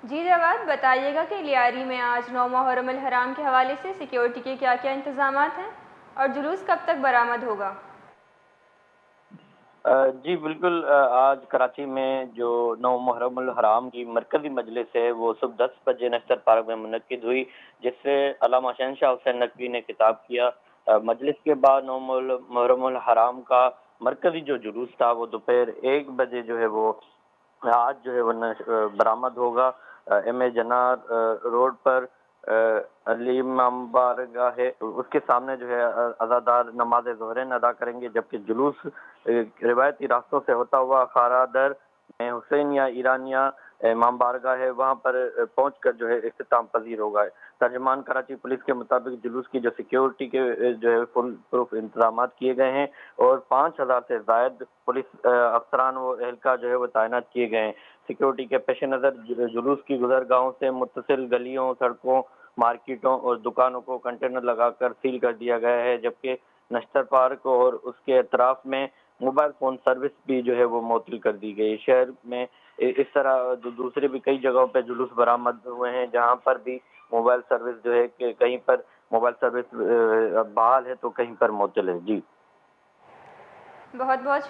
جی جواد، بتائیے گا کہ لیاری میں آج 9 محرم الحرام کے حوالے سے سیکیورٹی کے کیا کیا انتظامات ہیں اور جلوس کب تک برآمد ہوگا؟ جی بالکل، آج کراچی میں جو 9 محرم الحرام کی مرکزی مجلس ہے وہ صبح 10 بجے نشتر پارک میں منعقد ہوئی، جس سے علامہ شہنشاہ حسین نقوی نے خطاب کیا۔ مجلس کے بعد 9 محرم الحرام کا مرکزی جو جلوس تھا وہ دوپہر 1 بجے جو ہے وہ آج جو ہے وہ برآمد ہوگا۔ ایم اے جنار روڈ پر علی امام بارگاہ ہے، اس کے سامنے جو ہے عزادار نماز ظہرین ادا کریں گے، جبکہ جلوس روایتی راستوں سے ہوتا ہوا اکھارہ در میں حسینیہ ایرانیہ امام بارگاہ ہے وہاں پر پہنچ کر جو ہے اختتام پذیر ہوگا۔ ترجمان کراچی پولیس کے مطابق جلوس کی جو سیکیورٹی کے جو ہے فل پروف انتظامات کیے گئے ہیں اور 5,000 سے زائد پولیس افسران و اہلکار جو ہے وہ تعینات کیے گئے ہیں۔ سیکیورٹی کے پیش نظر جلوس کی گزرگاہوں سے متصل گلیوں، سڑکوں، مارکیٹوں اور دکانوں کو کنٹینر لگا کر سیل کر دیا گیا ہے، جبکہ نشتر پارک اور اس کے اطراف میں موبائل فون سروس بھی جو ہے وہ معطل کر دی گئی۔ شہر میں اس طرح دوسرے بھی کئی جگہوں پہ جلوس برآمد ہوئے ہیں جہاں پر بھی موبائل سروس جو ہے کہ کہیں پر موبائل سروس بحال ہے تو کہیں پر معطل ہے۔ جی بہت بہت شکریہ۔